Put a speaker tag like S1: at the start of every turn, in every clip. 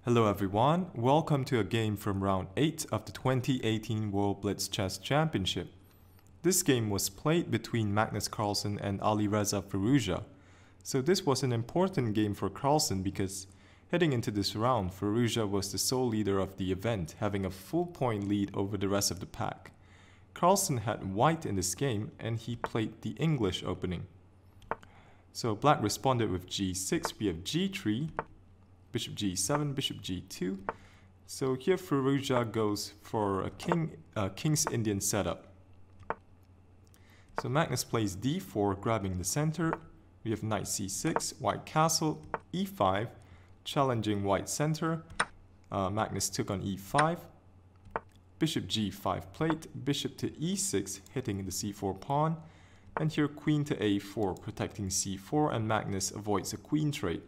S1: Hello everyone, welcome to a game from round 8 of the 2018 World Blitz Championship. This game was played between Magnus Carlsen and Alireza Firouzja. So this was an important game for Carlsen because heading into this round, Firouzja was the sole leader of the event, having a full point lead over the rest of the pack. Carlsen had white in this game and he played the English opening. So black responded with g6, we have g3, bishop g7, bishop g2. So here Firouzja goes for a King's Indian setup. So Magnus plays d4, grabbing the center. We have knight c6, white castle, e5, challenging white center. Magnus took on e5. Bishop g5 plate, bishop to e6, hitting the c4 pawn. And here queen to a4, protecting c4, and Magnus avoids a queen trade,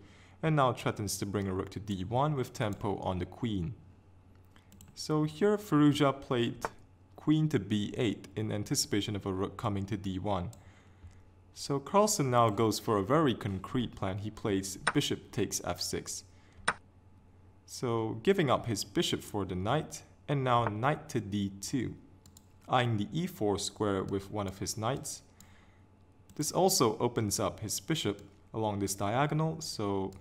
S1: and now threatens to bring a rook to d1 with tempo on the queen. So here Firouzja played queen to b8 in anticipation of a rook coming to d1. So Carlsen now goes for a very concrete plan. He plays bishop takes f6. So giving up his bishop for the knight, and now knight to d2, eyeing the e4 square with one of his knights. This also opens up his bishop along this diagonal, so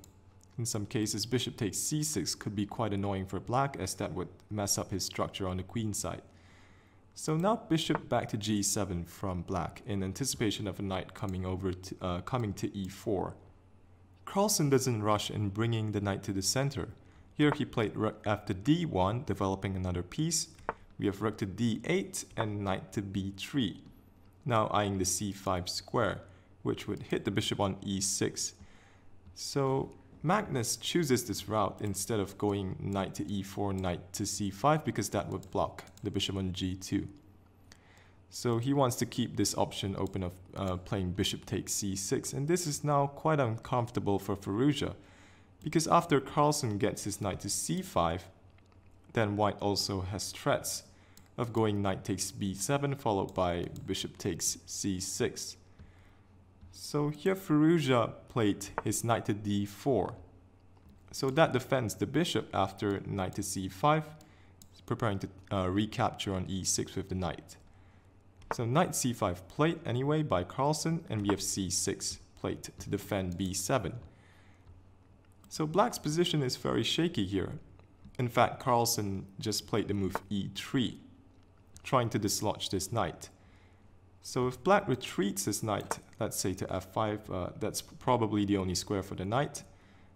S1: in some cases bishop takes c6 could be quite annoying for black, as that would mess up his structure on the queen side. So now bishop back to g7 from black in anticipation of a knight coming to e4. Carlsen doesn't rush in bringing the knight to the center. Here he played rook after d1, developing another piece. We have rook to d8 and knight to b3. Now eyeing the c5 square, which would hit the bishop on e6. So Magnus chooses this route instead of going knight to e4, knight to c5, because that would block the bishop on g2. So he wants to keep this option open of playing bishop takes c6, and this is now quite uncomfortable for Firouzja, because after Carlsen gets his knight to c5, then white also has threats of going knight takes b7 followed by bishop takes c6. So here Firouzja played his knight to d4. So that defends the bishop after knight to c5, preparing to recapture on e6 with the knight. So knight c5 plate anyway by Carlsen, and we have c6 plate to defend b7. So black's position is very shaky here. In fact, Carlsen just played the move e3, trying to dislodge this knight. So if black retreats his knight, let's say to f5, that's probably the only square for the knight,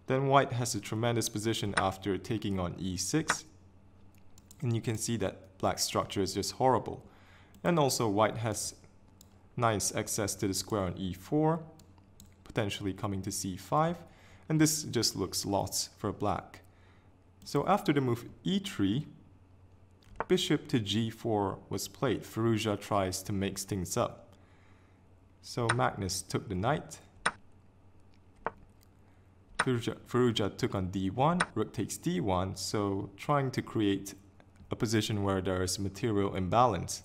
S1: then white has a tremendous position after taking on e6. And you can see that black's structure is just horrible. And also white has nice access to the square on e4, potentially coming to c5, and this just looks lost for black. So after the move e3, bishop to g4 was played. Firouzja tries to mix things up. So Magnus took the knight. Firouzja took on d1, rook takes d1, so trying to create a position where there is material imbalance.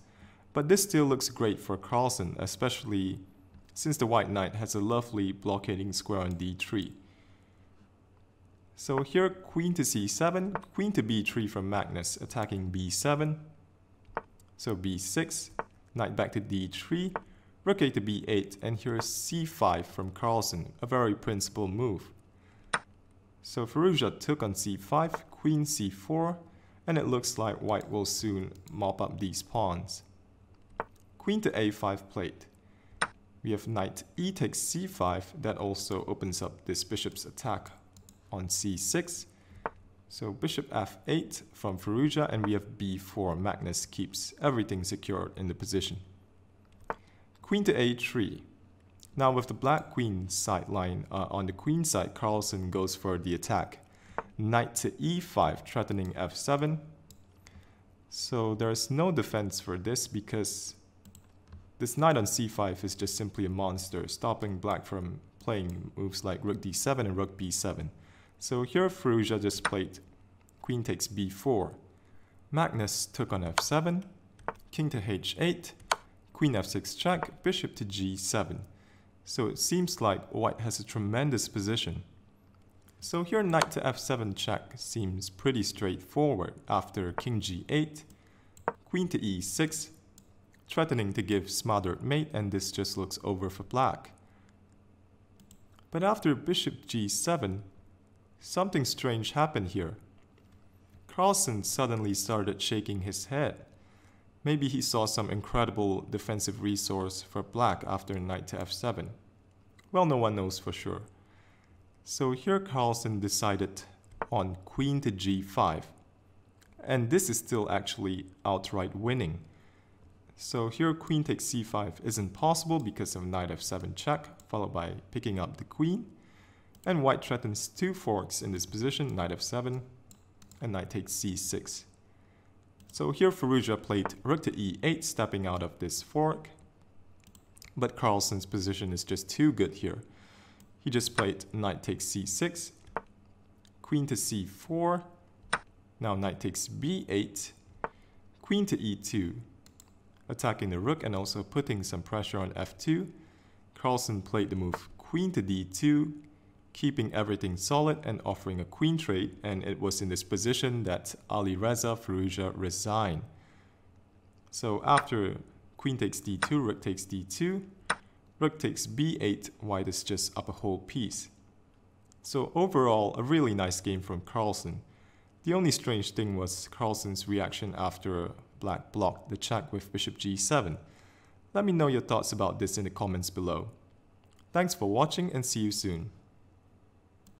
S1: But this still looks great for Carlsen, especially since the white knight has a lovely blockading square on d3. So here queen to c7, queen to b3 from Magnus, attacking b7. So b6, knight back to d3, rook a to b8, and here is c5 from Carlsen, a very principled move. So Firouzja took on c5, queen c4, and it looks like white will soon mop up these pawns. Queen to a5 plate. We have knight e takes c5, that also opens up this bishop's attack on c6. So bishop f8 from Firouzja, and we have b4. Magnus keeps everything secured in the position. Queen to a3. Now with the black queen sideline on the queen side, Carlsen goes for the attack. Knight to e5, threatening f7. So there's no defense for this because this knight on c5 is just simply a monster, stopping black from playing moves like rook d7 and rook b7. So here Firouzja just played queen takes b4. Magnus took on f7, king to h8, queen f6 check, bishop to g7. So it seems like white has a tremendous position. So here knight to f7 check seems pretty straightforward after king g8, queen to e6, threatening to give smothered mate, and this just looks over for black. But after bishop g7, something strange happened here. Carlsen suddenly started shaking his head. Maybe he saw some incredible defensive resource for black after knight to f7. Well, no one knows for sure. So here Carlsen decided on queen to g5. And this is still actually outright winning. So here queen takes c5 isn't possible because of knight f7 check, followed by picking up the queen. And white threatens two forks in this position, knight f7 and knight takes c6. So here Firouzja played rook to e8, stepping out of this fork. But Carlsen's position is just too good here. He just played knight takes c6, queen to c4, now knight takes b8, queen to e2, attacking the rook and also putting some pressure on f2. Carlsen played the move queen to d2, keeping everything solid and offering a queen trade, and it was in this position that Alireza Firouzja resigned. So after queen takes d2, rook takes d2, rook takes b8, white is just up a whole piece. So overall, a really nice game from Carlsen. The only strange thing was Carlsen's reaction after black blocked the check with bishop g7. Let me know your thoughts about this in the comments below. Thanks for watching and see you soon.